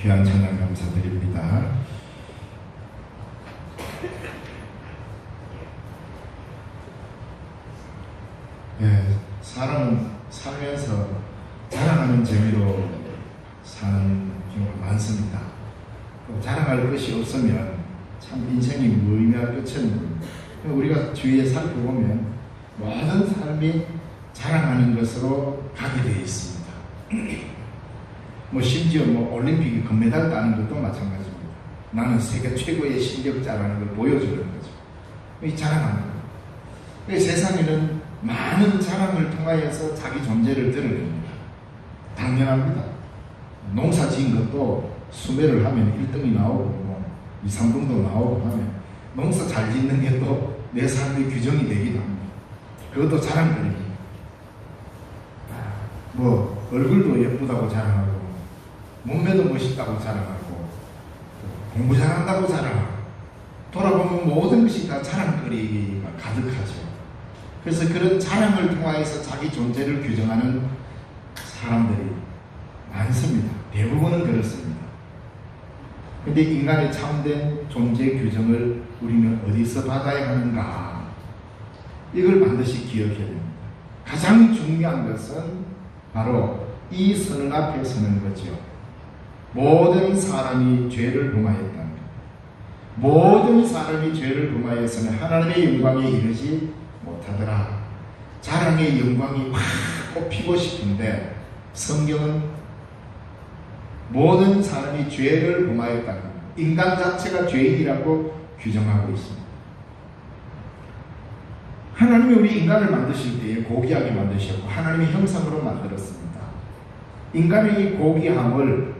귀한 찬양 감사드립니다. 사람은 살면서 자랑하는 재미로 사는 경우가 많습니다. 자랑할 것이 없으면 참 인생이 무의미할 것처럼 우리가 주위에 살펴보면 모든 삶이 자랑하는 것으로 가게 되어 있습니다. 심지어 올림픽에 금메달 따는 것도 마찬가지입니다. 나는 세계 최고의 실력자라는 걸 보여주는 거죠. 이 자랑하는 거예요. 세상에는 많은 자랑을 통하여서 자기 존재를 드러냅니다. 당연합니다. 농사 지은 것도 수매를 하면 1등이 나오고 2, 3등도 나오고 하면 농사 잘 짓는 게 또 내 삶의 규정이 되기도 합니다. 그것도 자랑거리입니다. 얼굴도 예쁘다고 자랑하고 몸매도 멋있다고 자랑하고 공부 잘한다고 자랑하고 돌아보면 모든 것이 다 자랑거리가 가득하죠. 그래서 그런 자랑을 통하여서 자기 존재를 규정하는 사람들이 많습니다. 대부분은 그렇습니다. 근데 인간의 참된 존재 규정을 우리는 어디서 받아야 하는가? 이걸 반드시 기억해야 됩니다. 가장 중요한 것은 바로 이 선언 앞에 서는 거죠. 모든 사람이 죄를 범하였다는 것. 모든 사람이 죄를 범하였으면 하나님의 영광에 이르지 못하더라. 자랑의 영광이 확 꼽히고 싶은데 성경은 모든 사람이 죄를 범하였다는 것. 인간 자체가 죄인이라고 규정하고 있습니다. 하나님이 우리 인간을 만드실 때에 고귀하게 만드셨고 하나님의 형상으로 만들었습니다. 인간의 이 고귀함을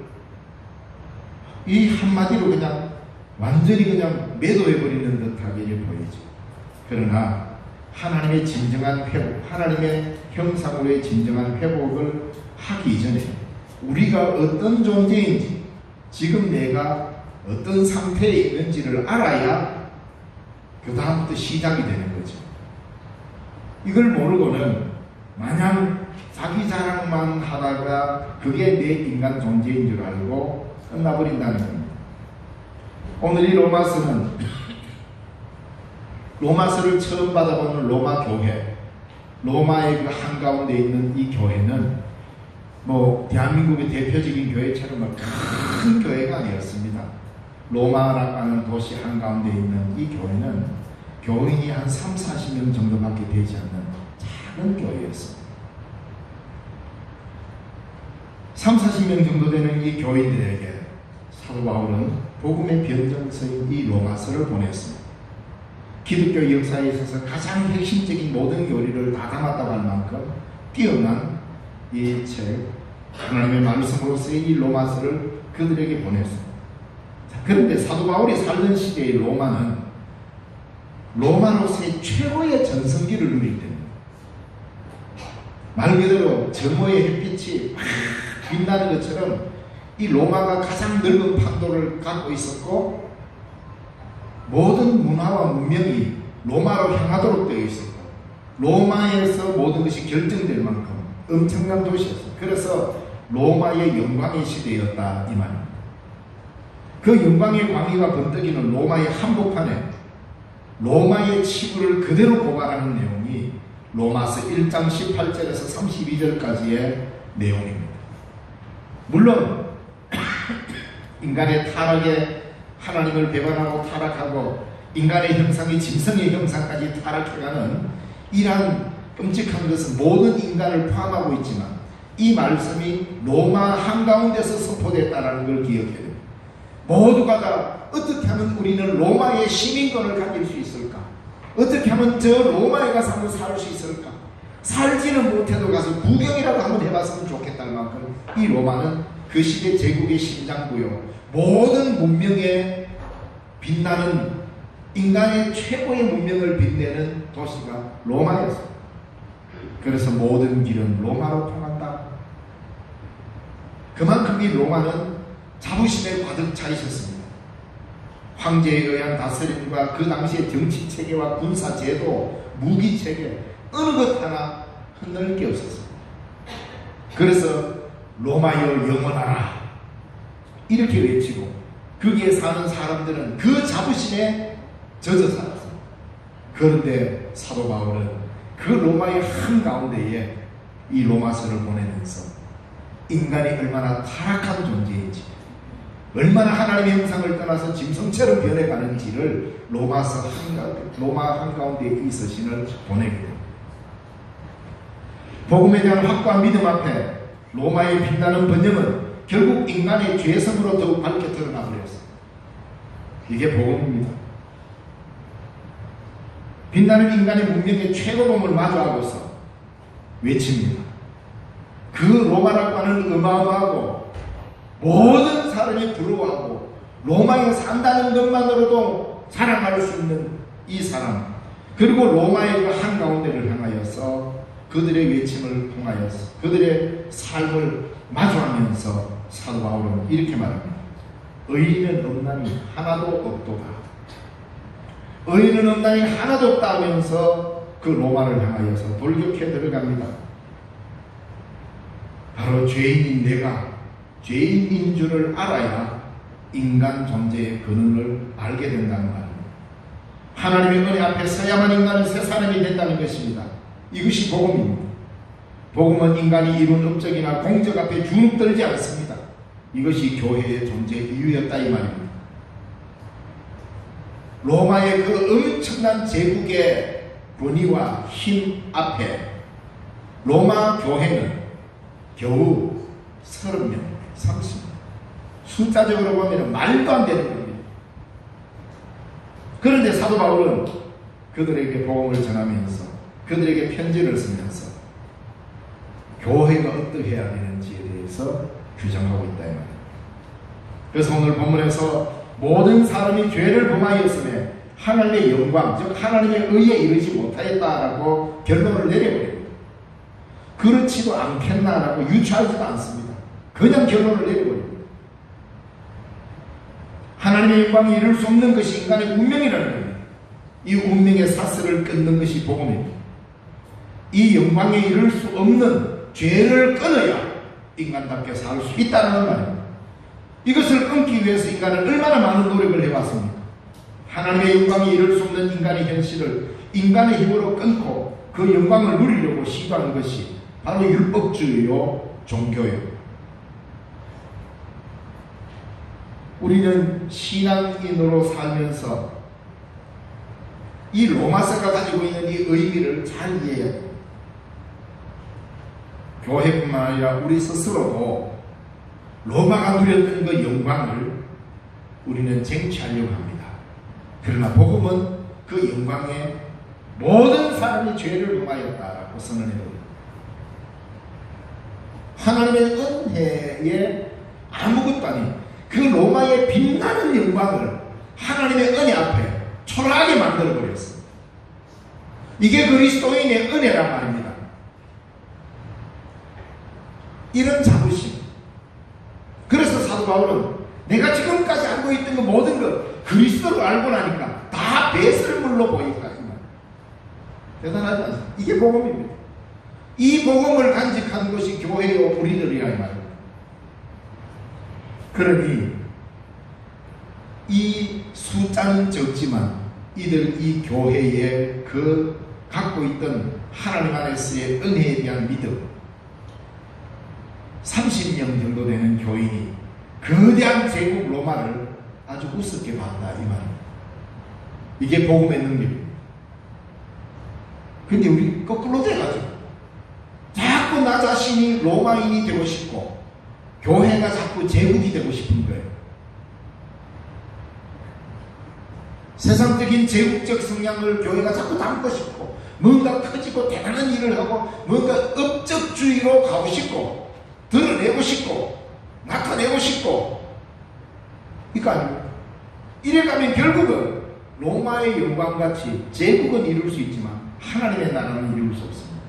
이 한마디로 그냥 완전히 그냥 매도해버리는 듯하게 보이죠. 그러나 하나님의 진정한 회복, 하나님의 형상으로의 진정한 회복을 하기 이전에 우리가 어떤 존재인지, 지금 내가 어떤 상태에 있는지를 알아야 그 다음부터 시작이 되는 거죠. 이걸 모르고는 마냥 자기 자랑만 하다가 그게 내 인간 존재인 줄 알고 끝나버린다는 겁니다. 오늘 이 로마서를 처음 받아보는 로마 교회, 로마의 그 한가운데 있는 이 교회는 대한민국의 대표적인 교회처럼 큰 교회가 아니었습니다. 로마라는 도시 한가운데 있는 이 교회는 교인이 한 3, 40명 정도밖에 되지 않는 작은 교회였습니다. 3, 40명 정도 되는 이 교인들에게 사도 바울은 복음의 변증서인 이 로마서를 보냈습니다. 기독교 역사에 있어서 가장 핵심적인 모든 교리를 다 담았다고 할 만큼 뛰어난 이 책, 하나님의 말씀으로서의 이 로마서를 그들에게 보냈습니다. 그런데 사도 바울이 살던 시대의 로마는 로마로서의 최고의 전성기를 누릴 때입니다. 말 그대로 점호의 햇빛이 막 빛나는 것처럼 이 로마가 가장 넓은 판도를 갖고 있었고 모든 문화와 문명이 로마로 향하도록 되어 있었고 로마에서 모든 것이 결정될 만큼 엄청난 도시였어요. 그래서 로마의 영광의 시대였다 이 말입니다. 그 영광의 광희가 번뜩이는 로마의 한복판에 로마의 치부를 그대로 고발하는 내용이 로마서 1장 18절에서 32절까지의 내용입니다. 물론 인간의 타락에 하나님을 배반하고 타락하고 인간의 형상이 짐승의 형상까지 타락해가는 이러한 끔찍한 것은 모든 인간을 포함하고 있지만 이 말씀이 로마 한가운데서 선포됐다는 걸 기억해야 됩니다. 모두가 다 어떻게 하면 우리는 로마의 시민권을 가질 수 있을까? 어떻게 하면 저 로마에 가서 한번 살 수 있을까? 살지는 못해도 가서 구경이라도 한번 해봤으면 좋겠다는 만큼 이 로마는 그 시대 제국의 심장부요, 모든 문명에 빛나는 인간의 최고의 문명을 빛내는 도시가 로마였습니다. 그래서 모든 길은 로마로 통한다. 그만큼 이 로마는 자부심에 가득 차 있었습니다. 황제에 의한 다스림과 그 당시의 정치체계와 군사제도, 무기체계 어느 것 하나 흔들 게 없었습니다. 그래서 로마여 영원하라, 이렇게 외치고 거기에 사는 사람들은 그 자부심에 젖어 살았습니다. 그런데 사도 바울은 그 로마의 한가운데에 이 로마서를 보내면서 인간이 얼마나 타락한 존재인지, 얼마나 하나님의 형상을 떠나서 짐승처럼 변해가는지를 로마 한가운데에 이 서신을 보내게 됩니다. 복음에 대한 확고한 믿음 앞에 로마의 빛나는 번영은 결국 인간의 죄성으로 더욱 밝게 드러나 버렸습니다. 이게 복음입니다. 빛나는 인간의 문명의 최고봉을 마주하고서 외칩니다. 그 로마라고 하는 어마어마하고 모든 사람이 부러워하고 로마에 산다는 것만으로도 자랑할 수 있는 이 사람, 그리고 로마의 그 한가운데를 향하여서 그들의 외침을 통하여서 그들의 삶을 마주하면서 사도 바울은 이렇게 말합니다. 의인은 없나니 하나도 없도다. 의인은 없나니 하나도 없다 하면서 그 로마를 향하여서 돌격해 들어갑니다. 바로 죄인인 내가 죄인인 줄을 알아야 인간 존재의 근원을 알게 된다는 말입니다. 하나님의 은혜 앞에 서야만 인간은 새 사람이 된다는 것입니다. 이것이 복음입니다. 복음은 인간이 이룬 업적이나 공적 앞에 주눅들지 않습니다. 이것이 교회의 존재 이유였다 이 말입니다. 로마의 그 엄청난 제국의 권위와 힘 앞에 로마 교회는 겨우 30명, 30명. 숫자적으로 보면 말도 안 되는 겁니다. 그런데 사도 바울은 그들에게 복음을 전하면서 그들에게 편지를 쓰면서 교회가 어떻게 해야 되는지에 대해서 규정하고 있다 이 말입니다. 그래서 오늘 본문에서 모든 사람이 죄를 범하였음에 하나님의 영광, 즉 하나님의 의에 이르지 못하였다라고 결론을 내려버립니다. 그렇지도 않겠나라고 유추하지도 않습니다. 그냥 결론을 내려버립니다. 하나님의 영광이 이룰 수 없는 것이 인간의 운명이라는 겁니다. 이 운명의 사슬을 끊는 것이 복음입니다. 이 영광에 이룰 수 없는 죄를 끊어야 인간답게 살 수 있다는 말입니다. 이것을 끊기 위해서 인간은 얼마나 많은 노력을 해왔습니까? 하나님의 영광이 이룰 수 없는 인간의 현실을 인간의 힘으로 끊고 그 영광을 누리려고 시도하는 것이 바로 율법주의요, 종교요. 우리는 신앙인으로 살면서 이 로마서가 가지고 있는 이 의미를 잘 이해해야 됩니다. 교회뿐만 아니라 우리 스스로도 로마가 누렸던 그 영광을 우리는 쟁취하려고 합니다. 그러나 복음은 그 영광에 모든 사람이 죄를 범하였다라고 선언해요. 하나님의 은혜에 아무것도 아닌 그 로마의 빛나는 영광을 하나님의 은혜 앞에 초라하게 만들어버렸습니다. 이게 그리스도인의 은혜란 말입니다. 이런 자부심. 그래서 사도 바울은 내가 지금까지 알고 있던 그 모든 것 그리스도를 알고 나니까 다 배설물로 보이다. 대단하지 않습니까? 이게 복음입니다. 이 복음을 간직하는 것이 교회요 우리들이라 이 말입니다. 그러니 이 숫자는 적지만 이들 이 교회에 그 갖고 있던 하나님 안에서의 은혜에 대한 믿음, 30명 정도 되는 교인이 거대한 제국 로마를 아주 우습게 봤다 이 말입니다. 이게 복음의 능력입니다. 근데 우리 거꾸로 돼가지고 자꾸 나 자신이 로마인이 되고 싶고 교회가 자꾸 제국이 되고 싶은 거예요. 세상적인 제국적 성향을 교회가 자꾸 담고 싶고 뭔가 커지고 대단한 일을 하고 뭔가 업적주의로 가고 싶고 드러내고 싶고 나타내고 싶고 이거 아닙니까? 이래가면 결국은 로마의 영광같이 제국은 이룰 수 있지만 하나님의 나라는 이룰 수 없습니다.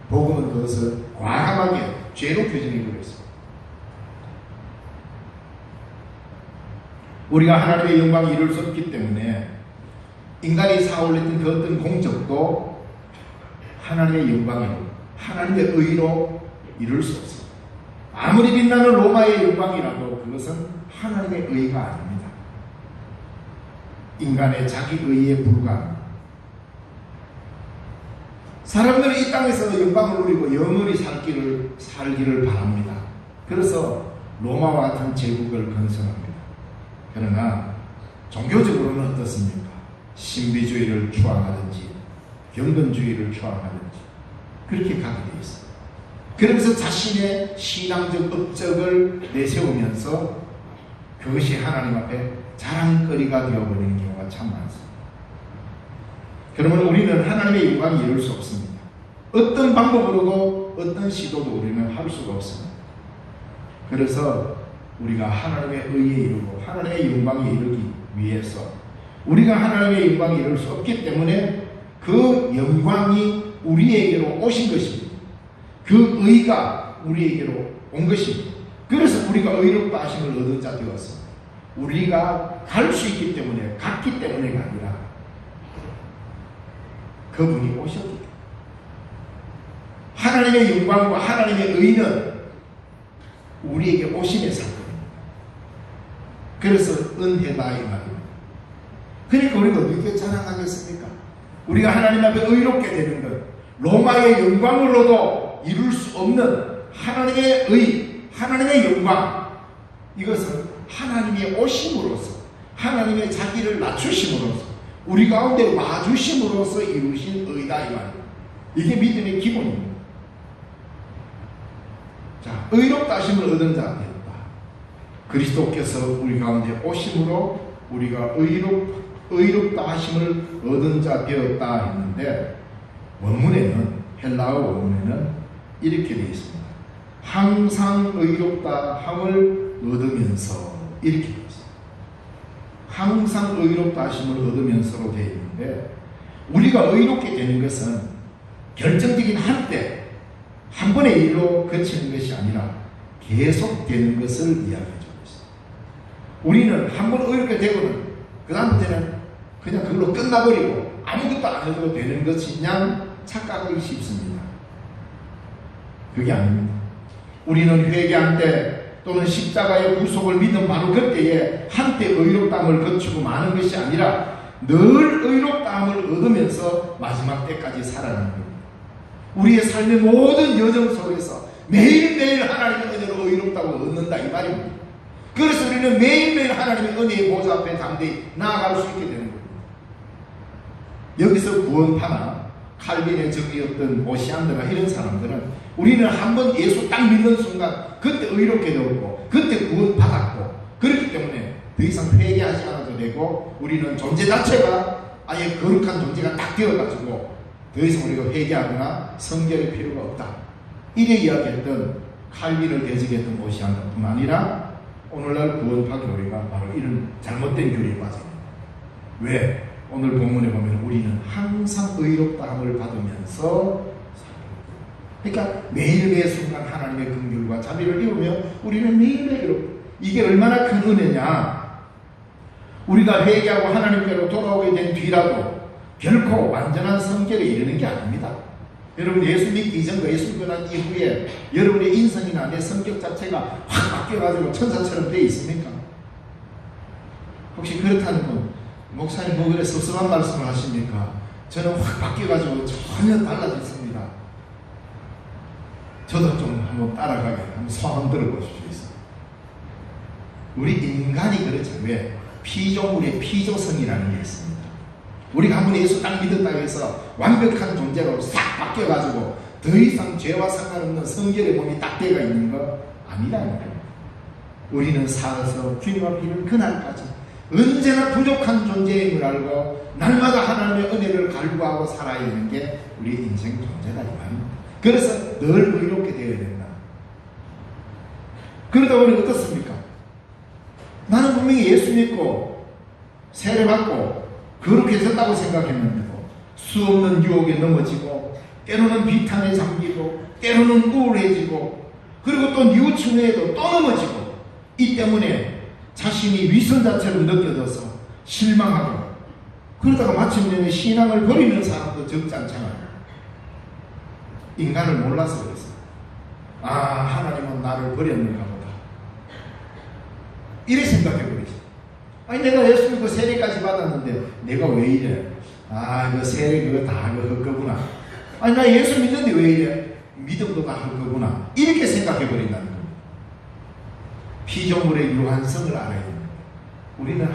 복음은 그것을 과감하게 죄로 규정해버렸습니다. 우리가 하나님의 영광이 이룰 수 없기 때문에 인간이 쌓아올렸던 그 어떤 공적도 하나님의 영광으로 하나님의 의로 이룰 수 없습니다. 아무리 빛나는 로마의 영광이라도 그것은 하나님의 의가 아닙니다. 인간의 자기 의에 불과합니다. 사람들은 이 땅에서 영광을 누리고 영원히 살기를 바랍니다. 그래서 로마와 같은 제국을 건설합니다. 그러나 종교적으로는 어떻습니까? 신비주의를 추앙하든지 경건주의를 추앙하든지 그렇게 가게 되어 있습니다. 그러면서 자신의 신앙적 업적을 내세우면서 그것이 하나님 앞에 자랑거리가 되어버리는 경우가 참 많습니다. 그러면 우리는 하나님의 영광이 이룰 수 없습니다. 어떤 방법으로도 어떤 시도도 우리는 할 수가 없습니다. 그래서 우리가 하나님의 의에 이르고 하나님의 영광에 이르기 위해서 우리가 하나님의 영광에 이룰 수 없기 때문에 그 영광이 우리에게로 오신 것입니다. 그 의가 우리에게로 온 것입니다. 그래서 우리가 의롭다 하심을 얻은 자 되었습니다. 우리가 갈 수 있기 때문에, 갔기 때문에가 아니라 그분이 오셨기 때문에. 하나님의 영광과 하나님의 의는 우리에게 오심의 사건입니다. 그래서 은혜다 이 말입니다. 그러니까 우리가 어떻게 자랑하겠습니까? 우리가 하나님 앞에 의롭게 되는 것, 로마의 영광으로도 이룰 수 없는 하나님의 의, 하나님의 영광, 이것은 하나님의 오심으로써, 하나님의 자기를 낮추심으로써, 우리 가운데 와주심으로써 이루신 의다 이 말입니다. 이게 믿음의 기본입니다. 자, 의롭다 하심을 얻은 자 되었다. 그리스도께서 우리 가운데 오심으로 우리가 의롭다 하심을 얻은 자 되었다 했는데, 원문에는, 헬라어 원문에는 이렇게 되어 있습니다. 항상 의롭다 함을 얻으면서, 이렇게 되어 있습니다. 항상 의롭다 하심을 얻으면서로 되어 있는데, 우리가 의롭게 되는 것은 결정적인 한때 한 번의 일로 그치는 것이 아니라 계속되는 것을 이야기해주고 있습니다. 우리는 한 번 의롭게 되고는 그 다음부터는 그냥 그걸로 끝나버리고 아무것도 안 해도 되는 것이 그냥 착각하기 쉽습니다. 그게 아닙니다. 우리는 회개한 때 또는 십자가의 구속을 믿은 바로 그때에 한때 의롭다함을 거치고 마는 것이 아니라 늘 의롭다함을 얻으면서 마지막 때까지 살아가는 겁니다. 우리의 삶의 모든 여정 속에서 매일매일 하나님의 은혜로 의롭다고 얻는다 이 말입니다. 그래서 우리는 매일매일 하나님의 은혜의 보좌 앞에 담대히 나아갈 수 있게 되는 겁니다. 여기서 구원파나 칼빈의 적이었던 오시안드나 이런 사람들은 우리는 한번 예수 딱 믿는 순간 그때 의롭게 되었고 그때 구원받았고 그렇기 때문에 더 이상 회개하지 않아도 되고 우리는 존재 자체가 아예 거룩한 존재가 딱 되어가지고 더 이상 우리가 회개하거나 성결의 필요가 없다. 이래 이야기했던 칼빈을 대적했던 오시안드뿐 아니라 오늘날 구원파 교회가 바로 이런 잘못된 교리에 빠집니다. 왜? 오늘 본문에 보면 우리는 항상 의롭다함을 받으면서 그러니까 매일매일 순간 하나님의 긍휼과 자비를 입으며 우리는 매일매일 의롭다. 이게 얼마나 큰 은혜냐. 우리가 회개하고 하나님께로 돌아오게 된 뒤라도 결코 완전한 성결에 이르는 게 아닙니다. 여러분 예수 믿기 이전과 예수 믿고 난 이후에 여러분의 인성이나 내 성격 자체가 확 바뀌어가지고 천사처럼 되어 있습니까? 혹시 그렇다는 분 목사님 뭐 그래 섭섭한 말씀을 하십니까? 저는 확 바뀌어가지고 전혀 달라졌습니다. 저도 좀 한번 따라가게 한번 소원 들어보십시오. 우리 인간이 그렇죠. 왜? 피조물의 피조성이라는 게 있습니다. 우리가 한번 예수 딱 믿었다고 해서 완벽한 존재로 싹 바뀌어가지고 더 이상 죄와 상관없는 성결의 몸이 딱 되어 있는 거 아니라는 거예요. 우리는 살아서 주님 앞에 이른 그날까지 언제나 부족한 존재임을 알고 날마다 하나님의 은혜를 갈구하고 살아야 되는 게 우리 인생 존재다 이 말입니다. 그래서 늘 의롭게 되어야 된다. 그러다 보니 어떻습니까? 나는 분명히 예수 믿고 세례받고 거룩해졌다고 생각했는데도 수없는 유혹에 넘어지고 때로는 비탄에 잠기고 때로는 우울해지고 그리고 또 뉘우침에도 또 넘어지고 이 때문에 자신이 위선자처럼 느껴져서 실망하고 그러다가 마침내 신앙을 버리는 사람도 적지 않잖아요. 인간을 몰라서 그렇습니다. 아, 하나님은 나를 버렸는가 보다. 이래 생각해버리죠. 아니, 내가 예수 믿고 세례까지 받았는데 내가 왜 이래? 아, 그 세례 그거 다 헛거구나. 아니, 나 예수 믿는데 왜 이래? 믿음도 다 헛거구나. 이렇게 생각해버린다는 겁니다. 피조물의 유한성을 알아야 됩니다. 우리는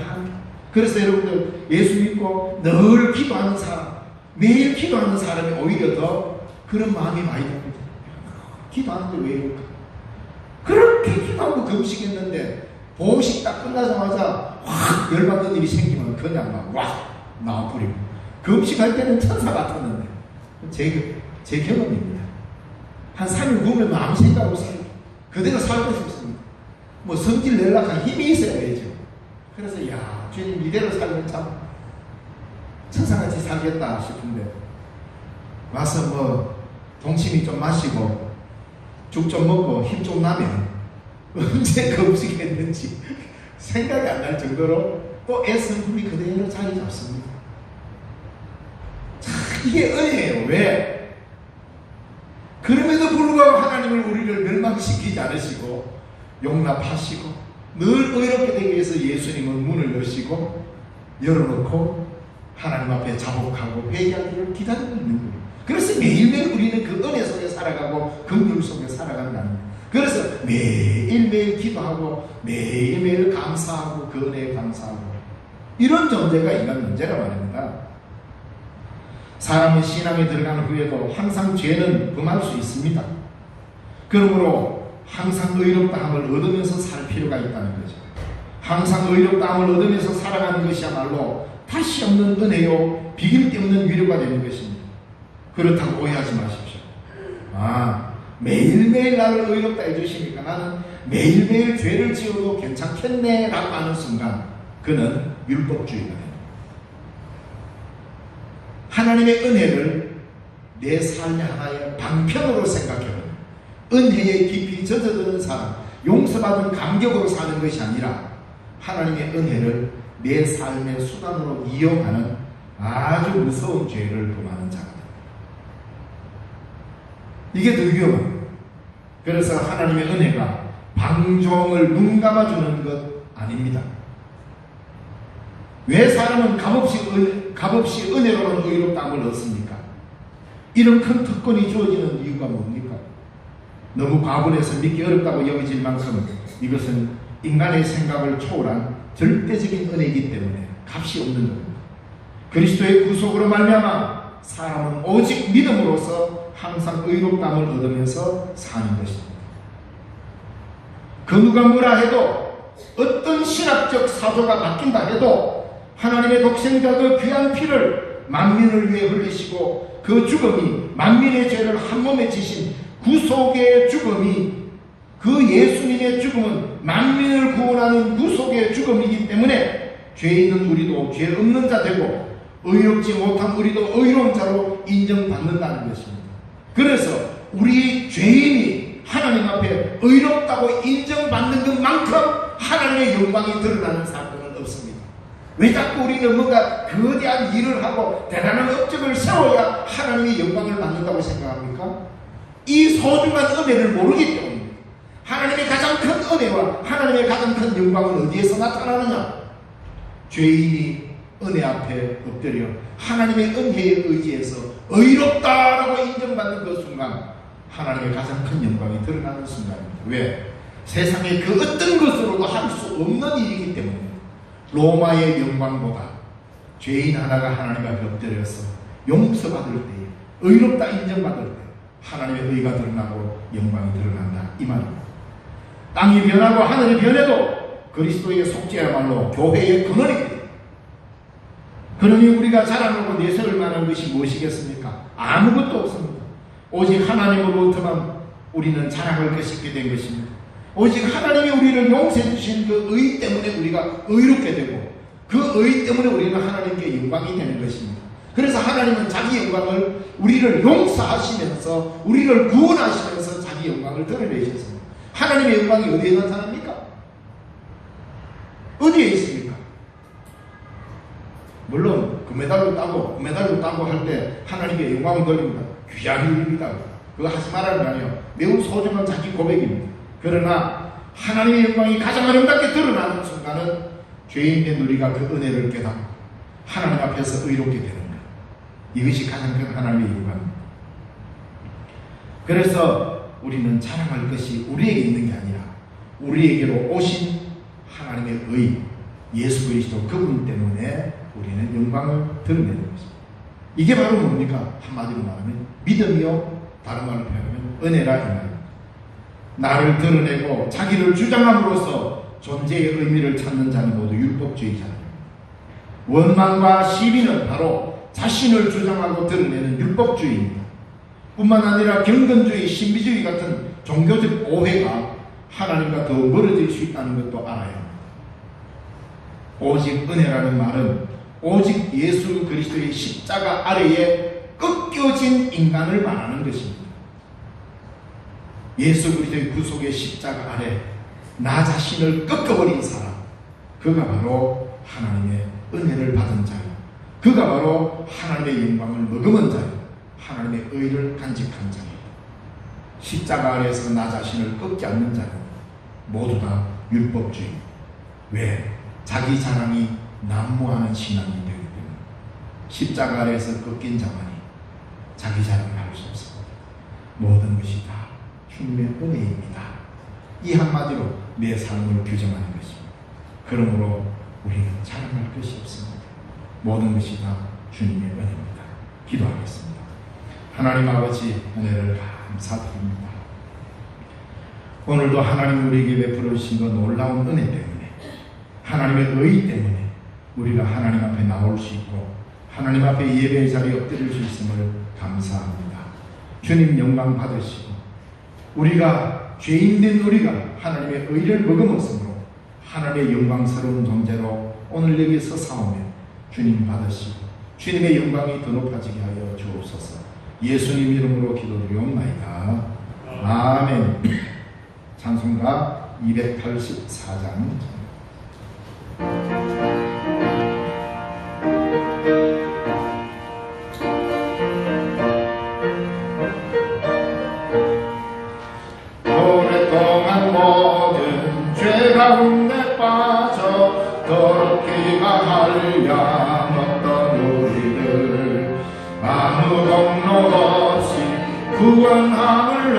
그래서 여러분들 예수 믿고 늘 기도하는 사람, 매일 기도하는 사람이 오히려 더 그런 마음이 많이 듭니다. 기도하는데 왜 이럴까? 그렇게 기도하고 금식했는데 보식 딱 끝나자마자 확 열받는 일이 생기면 그냥 막 나와버리고, 금식할 때는 천사 같았는데 제 경험입니다. 한 3일 굶으면 아무 생각 없이 그대로 살고 싶습니다. 뭐 성질 내려고 한 힘이 있어야 되죠. 그래서 야, 주님 이대로 살면 참 천사같이 살겠다 싶은데, 와서 뭐 동치미 좀 마시고 죽 좀 먹고 힘 좀 나면 언제 금식했는지 생각이 안 날 정도로 또 애성품이 그대로 자리 잡습니다. 참, 이게 은혜예요. 왜? 그럼에도 불구하고 하나님을 우리를 멸망시키지 않으시고 용납하시고 늘 의롭게 되기 위해서 예수님은 문을 여시고 열어놓고 하나님 앞에 자복하고 회개하기를 기다리고 있는 거예요. 그래서 매일매일 우리는 그 은혜 속에 살아가고 긍휼 속에 살아간다는 거예요. 그래서 매일매일 기도하고 매일매일 감사하고 그 은혜에 감사하고, 이런 존재가 인간 존재라 말입니다. 사람은 신앙에 들어간 후에도 항상 죄는 범할 수 있습니다. 그러므로 항상 의롭다함을 얻으면서 살 필요가 있다는 거죠. 항상 의롭다함을 얻으면서 살아가는 것이야말로 다시 없는 은혜요 비길 데 없는 위로가 되는 것입니다. 그렇다고 오해하지 마십시오. 아, 매일매일 나를 의롭다 해주시니까 나는 매일매일 죄를 지어도 괜찮겠네 라고 하는 순간 그는 율법주의가 됩니다. 하나님의 은혜를 내 삶의 하나의 방편으로 생각해보면, 은혜에 깊이 젖어드는 사람, 용서받은 감격으로 사는 것이 아니라 하나님의 은혜를 내 삶의 수단으로 이용하는 아주 무서운 죄를 범하는 자가 됩니다. 이게 더 위험합니다. 그래서 하나님의 은혜가 방종을 눈 감아주는 것 아닙니다. 왜 사람은 값없이 은혜로는 의롭다함을 얻습니까? 이런 큰 특권이 주어지는 이유가 뭡니까? 너무 과분해서 믿기 어렵다고 여겨질 만큼 이것은 인간의 생각을 초월한 절대적인 은혜이기 때문에 값이 없는 겁니다. 그리스도의 구속으로 말미암아 사람은 오직 믿음으로써 항상 의롭다함을 얻으면서 사는 것입니다. 그 누가 뭐라 해도, 어떤 신학적 사조가 바뀐다 해도 하나님의 독생자 그 귀한 피를 만민을 위해 흘리시고 그 죽음이 만민의 죄를 한 몸에 지신 구속의 죽음이, 그 예수님의 죽음은 만민을 구원하는 구속의 죽음이기 때문에 죄 있는 우리도 죄 없는 자 되고 의롭지 못한 우리도 의로운 자로 인정받는다는 것입니다. 그래서 우리 죄인이 하나님 앞에 의롭다고 인정받는 것만큼 하나님의 영광이 드러나는 사건은 없습니다. 왜 자꾸 우리는 뭔가 거대한 일을 하고 대단한 업적을 세워야 하나님의 영광을 받는다고 생각합니까? 이 소중한 은혜를 모르기 때문입니다. 하나님의 가장 큰 은혜와 하나님의 가장 큰 영광은 어디에서 나타나느냐? 죄인이 은혜 앞에 엎드려 하나님의 은혜에 의지해서 의롭다라고 인정받는 그 순간 하나님의 가장 큰 영광이 드러나는 순간입니다. 왜? 세상에 그 어떤 것으로도 할 수 없는 일이기 때문입니다. 로마의 영광보다 죄인 하나가 하나님 앞에 엎드려서 용서받을 때에, 의롭다 인정받을 때 하나님의 의가 드러나고 영광이 드러난다, 이 말입니다. 땅이 변하고 하늘이 변해도 그리스도의 속죄야말로 교회의 근원입니다. 그러니 우리가 자랑하고 내세울 만한 것이 무엇이겠습니까? 아무것도 없습니다. 오직 하나님으로부터만 우리는 자랑할 것이 있게 된 것입니다. 오직 하나님이 우리를 용서해 주신 그 의 때문에 우리가 의롭게 되고 그 의 때문에 우리는 하나님께 영광이 되는 것입니다. 그래서 하나님은 자기 영광을 우리를 용서하시면서 우리를 구원하시면서 자기 영광을 드러내셨습니다. 하나님의 영광이 어디에 나타납니까? 어디에 있습니까? 물론 금메달로 따고 할 때 하나님께 영광을 돌립니다. 귀한 일입니다. 그거 하지 말라는 거 아니에요. 매우 소중한 자기 고백입니다. 그러나 하나님의 영광이 가장 아름답게 드러나는 순간은 죄인된 우리가 그 은혜를 깨닫고 하나님 앞에서 의롭게 되는 것. 이것이 가장 큰 하나님의 영광입니다. 그래서 우리는 자랑할 것이 우리에게 있는 게 아니라 우리에게로 오신 하나님의 의, 예수 그리스도 그분 때문에 우리는 영광을 드러내는 것입니다. 이게 바로 뭡니까? 한마디로 말하면 믿음이요, 다른 말로 표현하면 은혜라 이 말입니다. 나를 드러내고 자기를 주장함으로써 존재의 의미를 찾는 자는 모두 율법주의자입니다. 원망과 시비는 바로 자신을 주장하고 드러내는 율법주의입니다. 뿐만 아니라 경건주의, 신비주의 같은 종교적 오해가 하나님과 더 멀어질 수 있다는 것도 알아야 합니다. 오직 은혜라는 말은 오직 예수 그리스도의 십자가 아래에 꺾여진 인간을 말하는 것입니다. 예수 그리스도의 구속의 십자가 아래 나 자신을 꺾어버린 사람, 그가 바로 하나님의 은혜를 받은 자요, 그가 바로 하나님의 영광을 머금은 자요, 하나님의 의를 간직한 자입니다. 십자가 아래에서 나 자신을 꺾지 않는 자는 모두 다 율법주의. 왜? 자기 자랑이 난무하는 신앙이 되기 때문에. 십자가 아래에서 꺾인 자만이 자기 자랑을 할 수 없습니다. 모든 것이 다 주님의 은혜입니다. 이 한마디로 내 삶을 규정하는 것입니다. 그러므로 우리는 자랑할 것이 없습니다. 모든 것이 다 주님의 은혜입니다. 기도하겠습니다. 하나님 아버지, 은혜를 감사드립니다. 오늘도 하나님 우리에게 베풀어 주신 그 놀라운 은혜 때문에, 하나님의 의 때문에 우리가 하나님 앞에 나올 수 있고 하나님 앞에 예배의 자리에 엎드릴 수 있음을 감사합니다. 주님 영광 받으시고 우리가 죄인된 우리가 하나님의 의를 머금었으므로 하나님의 영광스러운 존재로 오늘 여기서 싸우며 주님 받으시고 주님의 영광이 더 높아지게 하여 주옵소서. 예수님 이름으로 기도드리옵나이다. 아멘. 찬송가 284장. 오랫동안 모든 죄 가운데 빠져 더럽기가 한량 없던 우리를 아무 공로 없이 구원함을